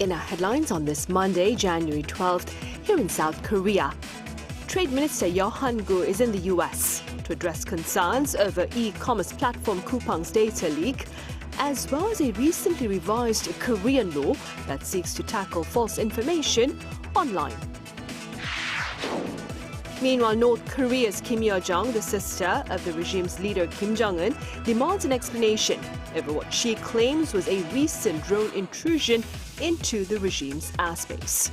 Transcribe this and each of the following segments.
In our headlines on this Monday, January 12th, here in South Korea, Trade Minister Han Byung-do is in the US to address concerns over e-commerce platform Coupang's data leak, as well as a recently revised Korean law that seeks to tackle false information online. Meanwhile, North Korea's Kim Yo-jong, the sister of the regime's leader Kim Jong-un, demands an explanation over what she claims was a recent drone intrusion into the regime's airspace.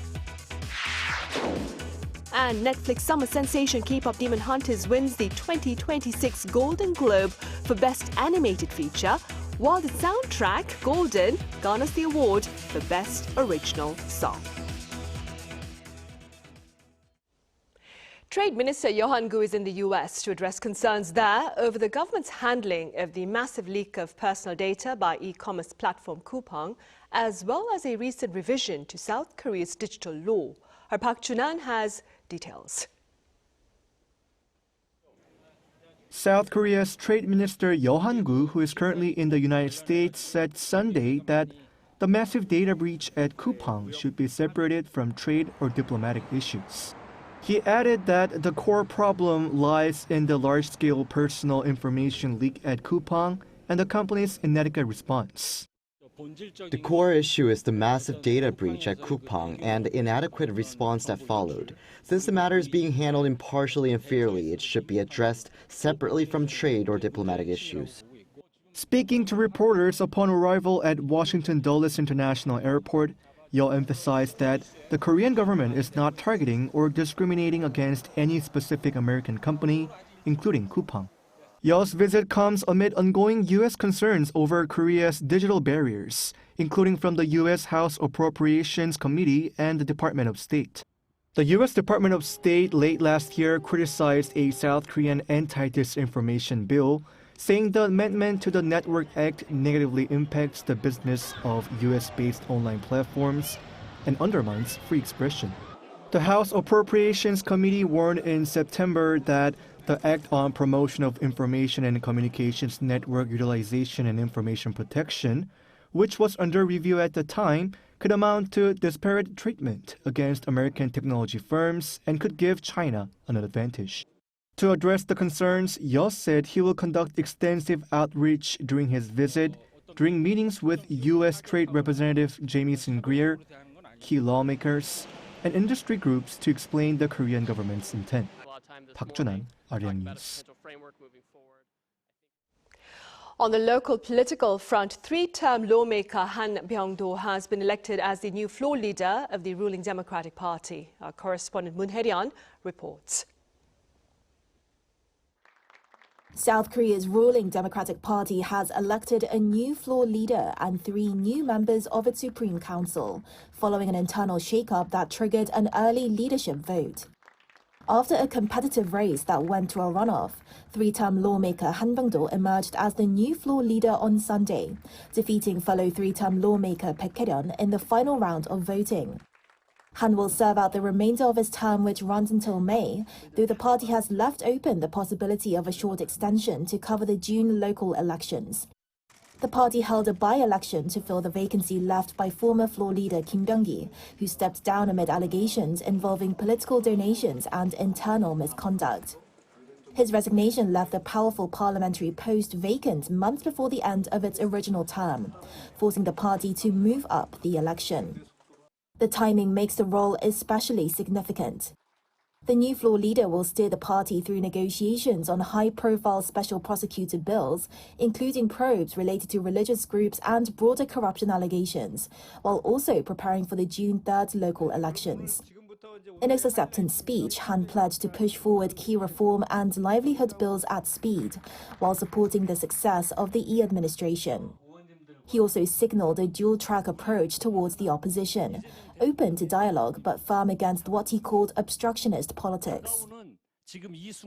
And Netflix summer sensation K-pop Demon Hunters wins the 2026 Golden Globe for Best Animated Feature, while the soundtrack, Golden, garners the award for Best Original Song. Trade Minister Han Byung-do is in the US to address concerns there over the government's handling of the massive leak of personal data by e-commerce platform Coupang, as well as a recent revision to South Korea's digital law. Our Park Junan has details. South Korea's Trade Minister Han Byung-do, who is currently in the United States, said Sunday that the massive data breach at Coupang should be separated from trade or diplomatic issues. He added that the core problem lies in the large-scale personal information leak at Coupang and the company's inadequate response. The core issue is the massive data breach at Coupang and the inadequate response that followed. Since the matter is being handled impartially and fairly, it should be addressed separately from trade or diplomatic issues. Speaking to reporters upon arrival at Washington Dulles International Airport, Yo emphasized that the Korean government is not targeting or discriminating against any specific American company, including Coupang. Yo's visit comes amid ongoing U.S. concerns over Korea's digital barriers, including from the U.S. House Appropriations Committee and the Department of State. The U.S. Department of State late last year criticized a South Korean anti-disinformation bill, saying the amendment to the Network Act negatively impacts the business of U.S.-based online platforms and undermines free expression. The House Appropriations Committee warned in September that the Act on Promotion of Information and Communications Network Utilization and Information Protection, which was under review at the time, could amount to disparate treatment against American technology firms and could give China an advantage. To address the concerns, Yo said he will conduct extensive outreach during his visit, during meetings with U.S. Trade Representative Jamieson Greer, key lawmakers, and industry groups to explain the Korean government's intent. Park Junan, Arirang News. On the local political front, three-term lawmaker Han Byung-do has been elected as the new floor leader of the ruling Democratic Party. Our correspondent Moon Hae-ryun reports. South Korea's ruling Democratic Party has elected a new floor leader and 3 new members of its Supreme Council, following an internal shakeup that triggered an early leadership vote. After a competitive race that went to a runoff, three-term lawmaker Han Byung-do emerged as the new floor leader on Sunday, defeating fellow three-term lawmaker Baek Hae-ryun in the final round of voting. Han will serve out the remainder of his term, which runs until May, though the party has left open the possibility of a short extension to cover the June local elections. The party held a by-election to fill the vacancy left by former floor leader Kim Byung-gi, who stepped down amid allegations involving political donations and internal misconduct. His resignation left the powerful parliamentary post vacant months before the end of its original term, forcing the party to move up the election. The timing makes the role especially significant. The new floor leader will steer the party through negotiations on high-profile special prosecutor bills, including probes related to religious groups and broader corruption allegations, while also preparing for the June 3rd local elections. In his acceptance speech, Han pledged to push forward key reform and livelihood bills at speed, while supporting the success of the Lee administration. He also signaled a dual-track approach towards the opposition, open to dialogue but firm against what he called obstructionist politics.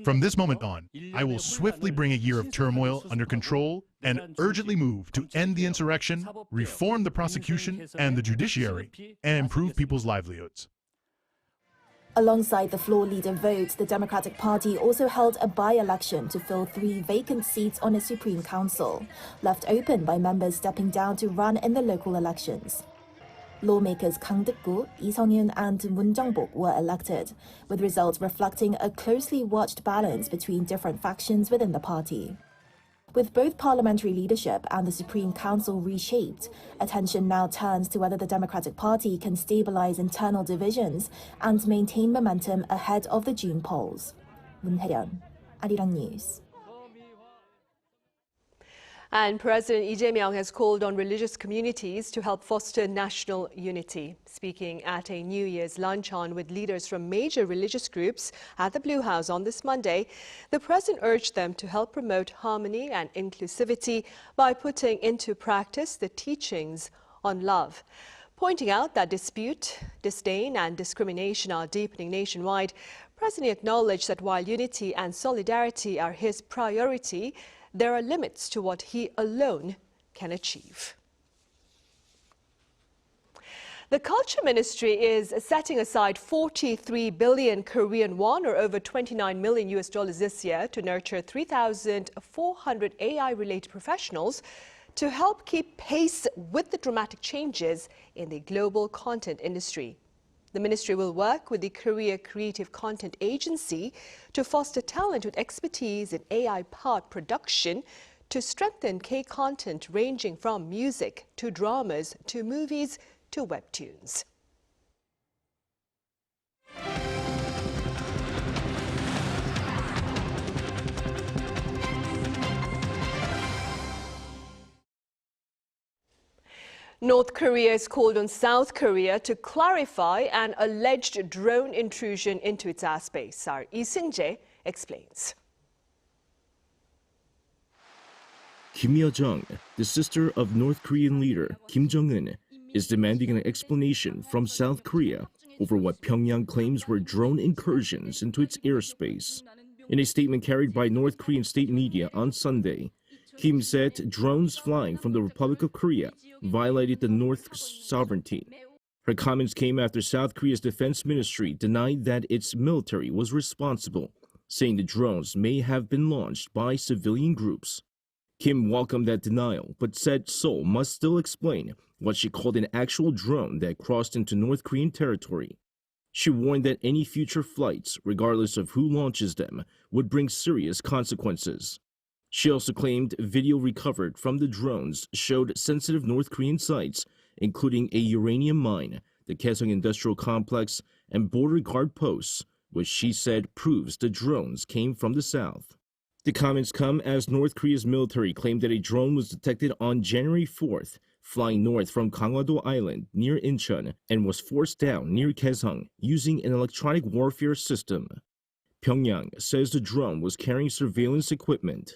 From this moment on, I will swiftly bring a year of turmoil under control and urgently move to end the insurrection, reform the prosecution and the judiciary, and improve people's livelihoods. Alongside the floor leader vote, the Democratic Party also held a by-election to fill 3 vacant seats on its Supreme Council, left open by members stepping down to run in the local elections. Lawmakers Kang, Lee Sung-yoon and Moon Jung-bok were elected, with results reflecting a closely watched balance between different factions within the party. With both parliamentary leadership and the Supreme Council reshaped, attention now turns to whether the Democratic Party can stabilize internal divisions and maintain momentum ahead of the June polls. Moon Hae-ryun, Arirang News. And President Ejae has called on religious communities to help foster national unity. Speaking at a New Year's luncheon with leaders from major religious groups at the Blue House on this Monday, the president urged them to help promote harmony and inclusivity by putting into practice the teachings on love. Pointing out that dispute, disdain and discrimination are deepening nationwide, President acknowledged that while unity and solidarity are his priority, there are limits to what he alone can achieve. The Culture Ministry is setting aside 43 billion Korean won, or over $29 million this year, to nurture 3,400 AI-related professionals to help keep pace with the dramatic changes in the global content industry. The ministry will work with the Korea Creative Content Agency to foster talent with expertise in AI-powered production to strengthen K-content ranging from music to dramas to movies to webtoons. North Korea has called on South Korea to clarify an alleged drone intrusion into its airspace. Our Ejae explains. Kim Yo-jung, the sister of North Korean leader Kim Jong-un, is demanding an explanation from South Korea over what Pyongyang claims were drone incursions into its airspace. In a statement carried by North Korean state media on Sunday, Kim said drones flying from the Republic of Korea violated the North's sovereignty. Her comments came after South Korea's defense ministry denied that its military was responsible, saying the drones may have been launched by civilian groups. Kim welcomed that denial, but said Seoul must still explain what she called an actual drone that crossed into North Korean territory. She warned that any future flights, regardless of who launches them, would bring serious consequences. She also claimed video recovered from the drones showed sensitive North Korean sites, including a uranium mine, the Kaesong Industrial Complex, and border guard posts, which she said proves the drones came from the south. The comments come as North Korea's military claimed that a drone was detected on January 4th, flying north from Gangwon-do Island near Incheon and was forced down near Kaesong using an electronic warfare system. Pyongyang says the drone was carrying surveillance equipment.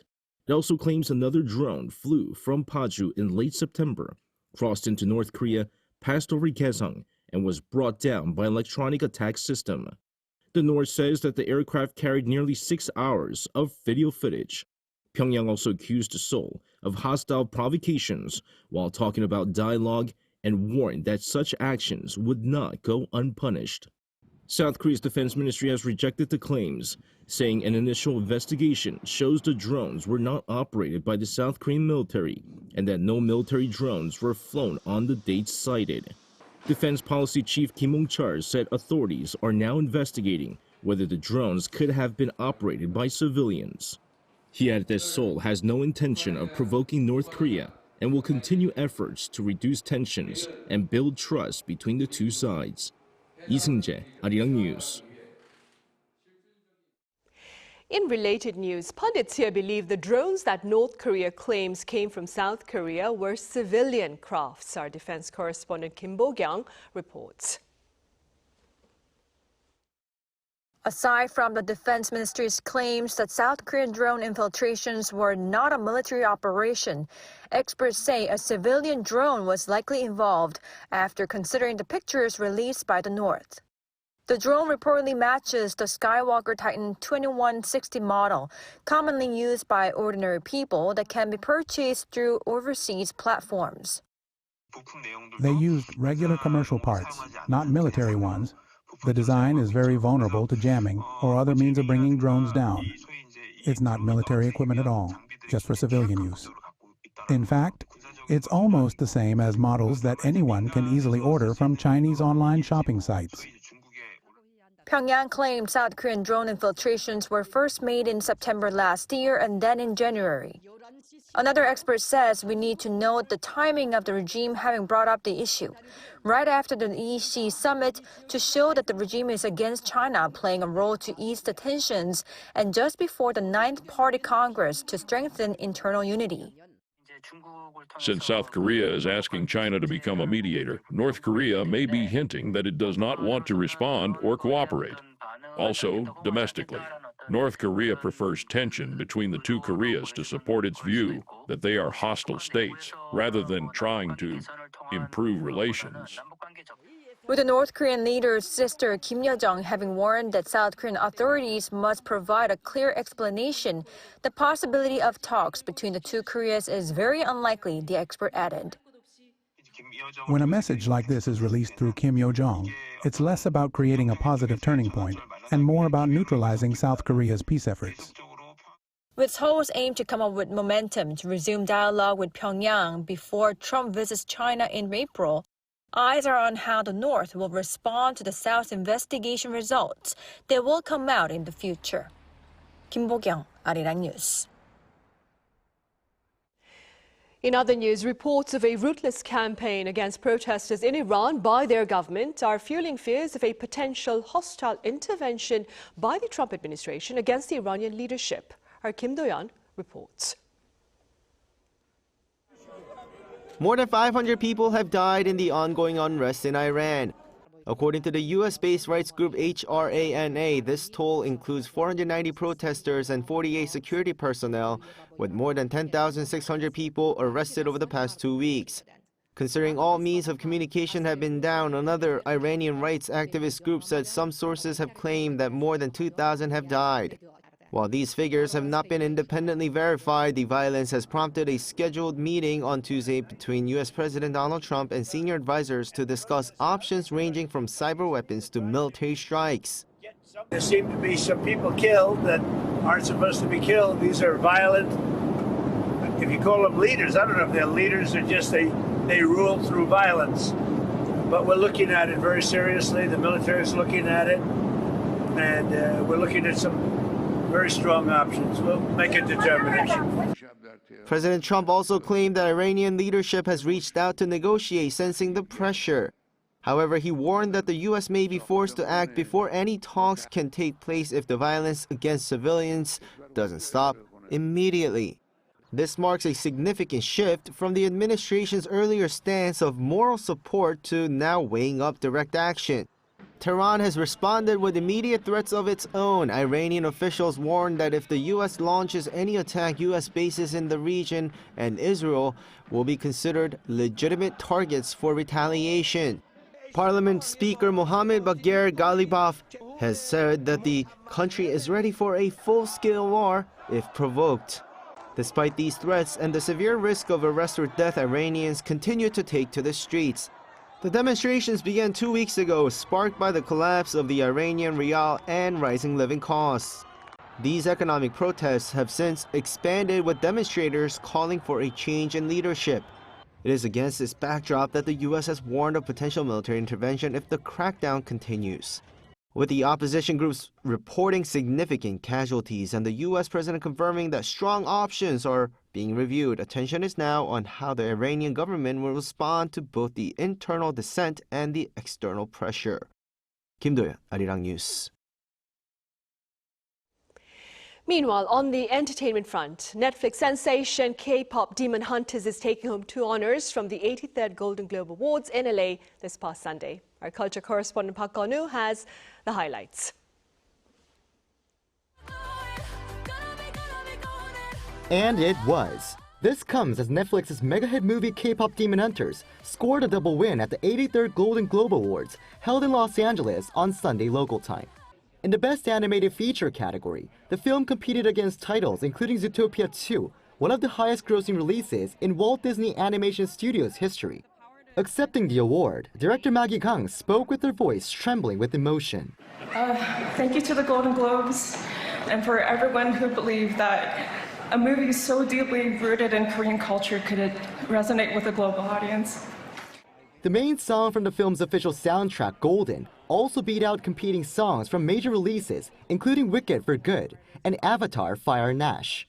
It also claims another drone flew from Paju in late September, crossed into North Korea, passed over Kaesong, and was brought down by an electronic attack system. The North says that the aircraft carried nearly 6 hours of video footage. Pyongyang also accused Seoul of hostile provocations while talking about dialogue and warned that such actions would not go unpunished. South Korea's defense ministry has rejected the claims, saying an initial investigation shows the drones were not operated by the South Korean military and that no military drones were flown on the dates cited. Defense Policy Chief Kim Hong-chul said authorities are now investigating whether the drones could have been operated by civilians. He added that Seoul has no intention of provoking North Korea and will continue efforts to reduce tensions and build trust between the two sides. Ejae, Arirang News. In related news, pundits here believe the drones that North Korea claims came from South Korea were civilian crafts. Our defense correspondent Kim Bo-kyung reports. Aside from the Defense Ministry's claims that South Korean drone infiltrations were not a military operation, experts say a civilian drone was likely involved after considering the pictures released by the North. The drone reportedly matches the Skywalker Titan 2160 model, commonly used by ordinary people that can be purchased through overseas platforms. They used regular commercial parts, not military ones. The design is very vulnerable to jamming or other means of bringing drones down. It's not military equipment at all, just for civilian use. In fact, it's almost the same as models that anyone can easily order from Chinese online shopping sites. Pyongyang claimed South Korean drone infiltrations were first made in September last year and then in January. Another expert says we need to note the timing of the regime having brought up the issue, right after the EC summit to show that the regime is against China playing a role to ease the tensions, and just before the 9th Party Congress to strengthen internal unity. Since South Korea is asking China to become a mediator, North Korea may be hinting that it does not want to respond or cooperate. Also, domestically, North Korea prefers tension between the two Koreas to support its view that they are hostile states, rather than trying to improve relations. With the North Korean leader's sister Kim Yo-jong having warned that South Korean authorities must provide a clear explanation, the possibility of talks between the two Koreas is very unlikely, the expert added. When a message like this is released through Kim Yo-jong, it's less about creating a positive turning point and more about neutralizing South Korea's peace efforts. With Seoul's aim to come up with momentum to resume dialogue with Pyongyang before Trump visits China in April, eyes are on how the North will respond to the South's investigation results that will come out in the future. Kim Bo-kyung, Arirang News. In other news, reports of a ruthless campaign against protesters in Iran by their government are fueling fears of a potential hostile intervention by the Trump administration against the Iranian leadership. Our Kim Do-yeon reports. More than 500 people have died in the ongoing unrest in Iran. According to the U.S.-based rights group HRANA, this toll includes 490 protesters and 48 security personnel, with more than 10,600 people arrested over the past 2 weeks. Considering all means of communication have been down, another Iranian rights activist group said some sources have claimed that more than 2,000 have died. While these figures have not been independently verified, the violence has prompted a scheduled meeting on Tuesday between U.S. President Donald Trump and senior advisors to discuss options ranging from cyber weapons to military strikes. There seem to be some people killed that aren't supposed to be killed. These are violent, if you call them leaders, I don't know if they're leaders or just they rule through violence. But we're looking at it very seriously. The military is looking at it, and we're looking at some very strong options. We'll make a determination. President Trump also claimed that Iranian leadership has reached out to negotiate, sensing the pressure. However, he warned that the U.S. may be forced to act before any talks can take place if the violence against civilians doesn't stop immediately. This marks a significant shift from the administration's earlier stance of moral support to now weighing up direct action. Tehran has responded with immediate threats of its own. Iranian officials warned that if the U.S. launches any attack, U.S. bases in the region and Israel will be considered legitimate targets for retaliation. Parliament Speaker Mohammad Bagher Ghalibaf has said that the country is ready for a full-scale war if provoked. Despite these threats and the severe risk of arrest or death, Iranians continue to take to the streets. The demonstrations began 2 weeks ago, sparked by the collapse of the Iranian rial and rising living costs. These economic protests have since expanded, with demonstrators calling for a change in leadership. It is against this backdrop that the U.S. has warned of potential military intervention if the crackdown continues. With the opposition groups reporting significant casualties and the U.S. president confirming that strong options are being reviewed, attention is now on how the Iranian government will respond to both the internal dissent and the external pressure. Kim Do-yeon, Arirang News. Meanwhile, on the entertainment front, Netflix sensation K-pop Demon Hunters is taking home 2 honors from the 83rd Golden Globe Awards in LA this past Sunday. Our culture correspondent Park Gonu has the highlights. And it was. This comes as Netflix's mega-hit movie K-pop Demon Hunters scored a double win at the 83rd Golden Globe Awards held in Los Angeles on Sunday local time. In the Best Animated Feature category, the film competed against titles including Zootopia 2, one of the highest-grossing releases in Walt Disney Animation Studios history. Accepting the award, director Maggie Kang spoke with her voice trembling with emotion. Thank you to the Golden Globes and for everyone who believed that a movie so deeply rooted in Korean culture could resonate with a global audience. The main song from the film's official soundtrack, Golden, also beat out competing songs from major releases, including Wicked for Good and Avatar Fire and Ash.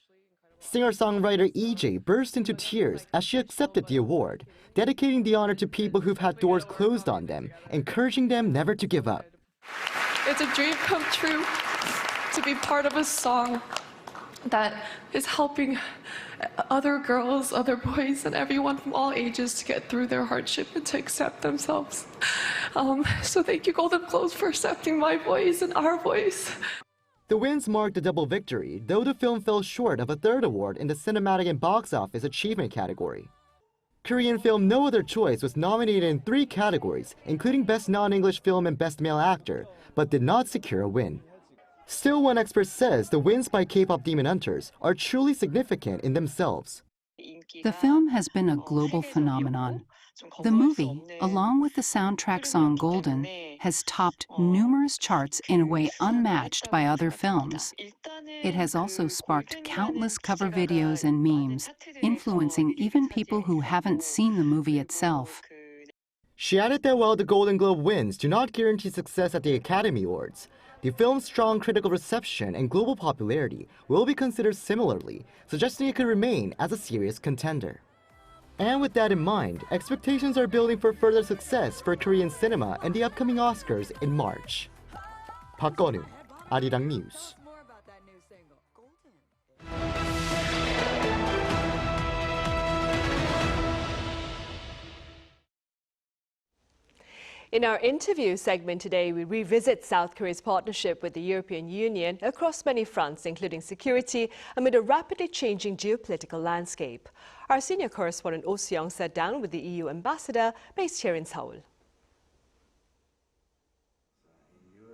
Singer-songwriter Ejae burst into tears as she accepted the award, dedicating the honor to people who've had doors closed on them, encouraging them never to give up. It's a dream come true to be part of a song that is helping other girls, other boys, and everyone from all ages to get through their hardship and to accept themselves. So thank you, Golden Globes, for accepting my voice and our voice. The wins marked a double victory, though the film fell short of a third award in the Cinematic and Box Office Achievement category. Korean film No Other Choice was nominated in 3 categories, including Best Non-English Film and Best Male Actor, but did not secure a win. Still, one expert says the wins by K-pop Demon Hunters are truly significant in themselves. The film has been a global phenomenon. The movie, along with the soundtrack song Golden, has topped numerous charts in a way unmatched by other films. It has also sparked countless cover videos and memes, influencing even people who haven't seen the movie itself. She added that while the Golden Globe wins do not guarantee success at the Academy Awards, the film's strong critical reception and global popularity will be considered similarly, suggesting it could remain as a serious contender. And with that in mind, expectations are building for further success for Korean cinema and the upcoming Oscars in March. Park Gon-woo, Arirang News. In our interview segment today, we revisit South Korea's partnership with the European Union across many fronts, including security, amid a rapidly changing geopolitical landscape. Our senior correspondent Oh Seong sat down with the EU ambassador based here in Seoul.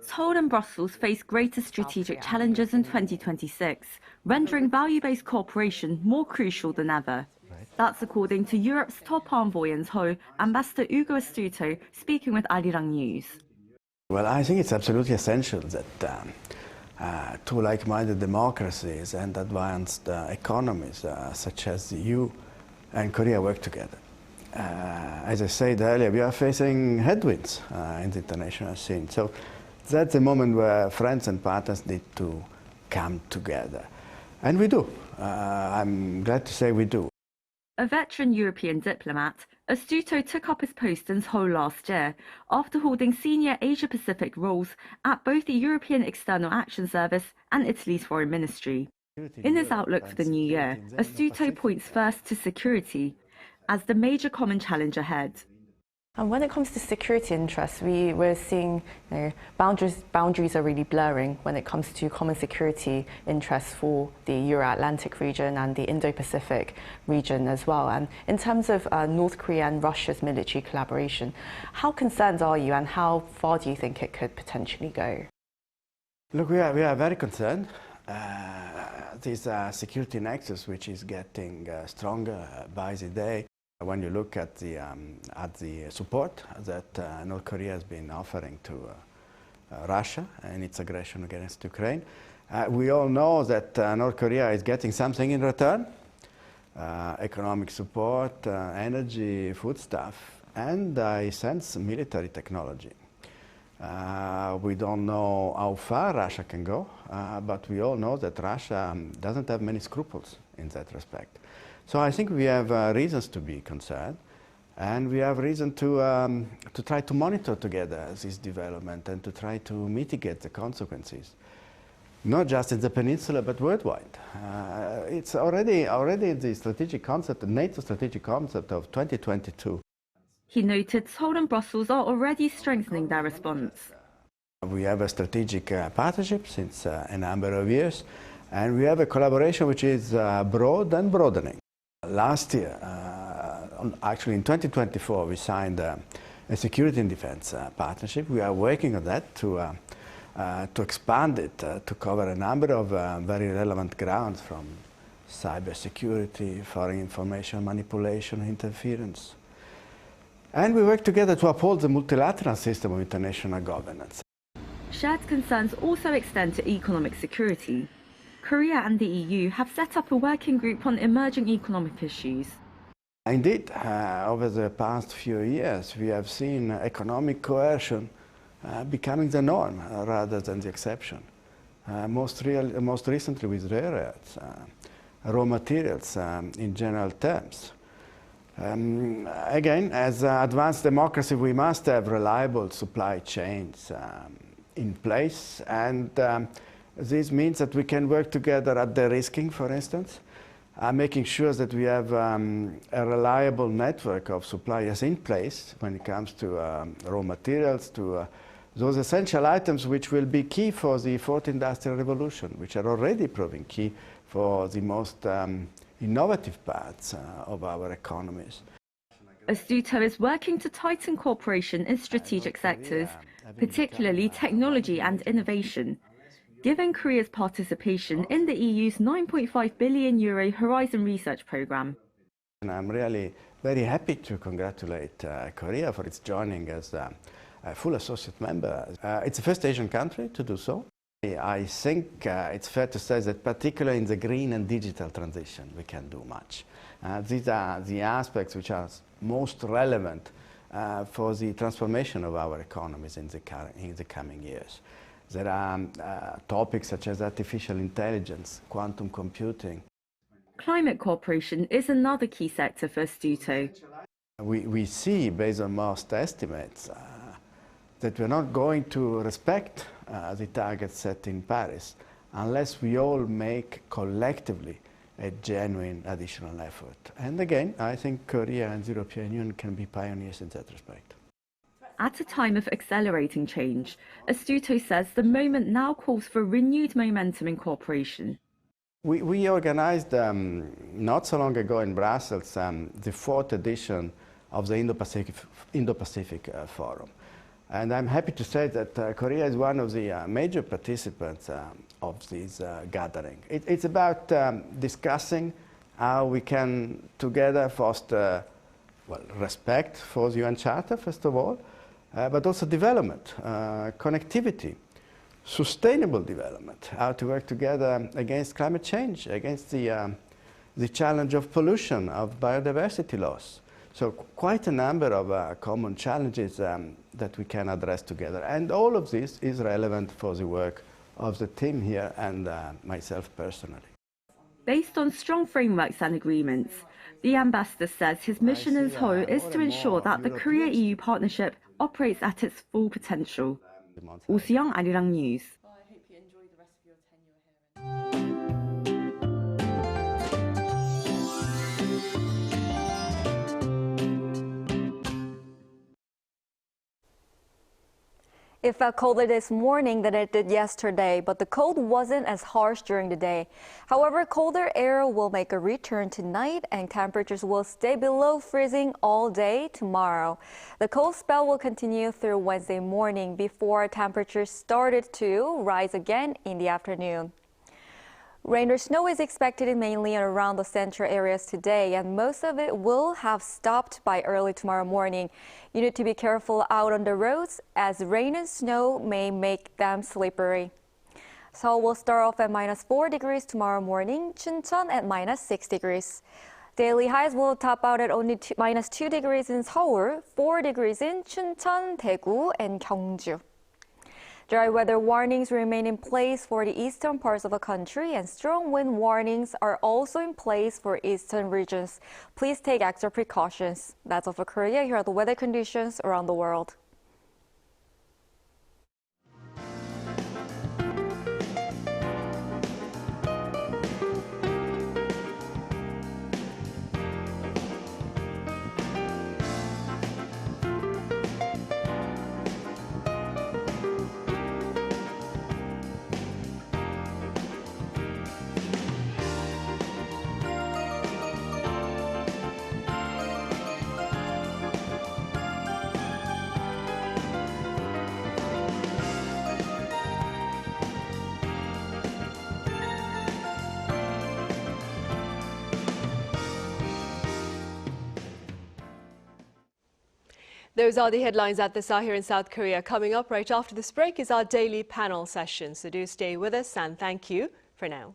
Seoul and Brussels face greater strategic challenges in 2026, rendering value-based cooperation more crucial than ever. That's according to Europe's top envoy in Seoul, Ambassador Ugo Astuto, speaking with Arirang News. Well, I think it's absolutely essential that two like-minded democracies and advanced economies such as the EU and Korea work together. As I said earlier, we are facing headwinds in the international scene. So that's a moment where friends and partners need to come together. And we do. I'm glad to say we do. A veteran European diplomat, Astuto took up his post in Seoul last year after holding senior Asia-Pacific roles at both the European External Action Service and Italy's Foreign Ministry. In his outlook for the new year, Astuto points first to security as the major common challenge ahead. And when it comes to security interests, we're seeing boundaries are really blurring when it comes to common security interests for the Euro-Atlantic region and the Indo-Pacific region as well. And in terms of North Korea and Russia's military collaboration, how concerned are you and how far do you think it could potentially go? Look, we are very concerned. This security nexus, which is getting stronger by the day. When you look at the support that North Korea has been offering to Russia and its aggression against Ukraine, we all know that North Korea is getting something in return, economic support, energy, foodstuff, and I sense military technology. We don't know how far Russia can go, but we all know that Russia doesn't have many scruples in that respect. So I think we have reasons to be concerned, and we have reason to try to monitor together this development and to try to mitigate the consequences, not just in the peninsula but worldwide. It's already the strategic concept, the NATO strategic concept of 2022. He noted Seoul and Brussels are already strengthening their response. We have a strategic partnership since a number of years, and we have a collaboration which is broad and broadening. Last year, actually in 2024, we signed a security and defense partnership. We are working on that to expand it to cover a number of very relevant grounds, from cybersecurity, foreign information manipulation, interference. And we work together to uphold the multilateral system of international governance. Shared concerns also extend to economic security. Korea and the EU have set up a working group on emerging economic issues. Indeed, over the past few years, we have seen economic coercion becoming the norm rather than the exception. Most recently with rare earths, raw materials in general terms. Again, as advanced democracy, we must have reliable supply chains in place, and this means that we can work together at de-risking, for instance, making sure that we have a reliable network of suppliers in place when it comes to raw materials, to those essential items which will be key for the fourth industrial revolution, which are already proving key for the most innovative parts of our economies. Astuto is working to tighten cooperation in strategic sectors, particularly technology and innovation, given Korea's participation in the EU's €9.5 billion Horizon Research Programme. And I'm really very happy to congratulate Korea for its joining as a full associate member. It's the first Asian country to do so. I think it's fair to say that particularly in the green and digital transition we can do much. These are the aspects which are most relevant for the transformation of our economies in the coming years. There are topics such as artificial intelligence, quantum computing. Climate cooperation is another key sector for Astuto. We see, based on most estimates, that we're not going to respect the targets set in Paris unless we all make collectively a genuine additional effort. And again, I think Korea and the European Union can be pioneers in that respect. At a time of accelerating change, Astuto says the moment now calls for renewed momentum in cooperation. We organized not so long ago in Brussels the fourth edition of the Indo-Pacific Forum. And I'm happy to say that Korea is one of the major participants of this gathering. It's about discussing how we can together foster respect for the UN Charter, first of all, but also development, connectivity, sustainable development, how to work together against climate change, against the challenge of pollution, of biodiversity loss. So quite a number of common challenges that we can address together. And all of this is relevant for the work of the team here and myself personally. Based on strong frameworks and agreements, the ambassador says his mission in Seoul is to ensure that the Korea-EU partnership operates at its full potential. Young, Arirang News. It felt colder this morning than it did yesterday, but the cold wasn't as harsh during the day. However, colder air will make a return tonight and temperatures will stay below freezing all day tomorrow. The cold spell will continue through Wednesday morning before temperatures started to rise again in the afternoon. Rain or snow is expected mainly around the central areas today, and most of it will have stopped by early tomorrow morning. You need to be careful out on the roads as rain and snow may make them slippery. Seoul will start off at -4 degrees tomorrow morning, Chuncheon at -6 degrees. Daily highs will top out at only -2 degrees in Seoul, 4 degrees in Chuncheon, Daegu, and Gyeongju. Dry weather warnings remain in place for the eastern parts of the country, and strong wind warnings are also in place for eastern regions. Please take extra precautions. That's all for Korea. Here are the weather conditions around the world. Those are the headlines at this hour here in South Korea. Coming up right after this break is our daily panel session. So do stay with us and thank you for now.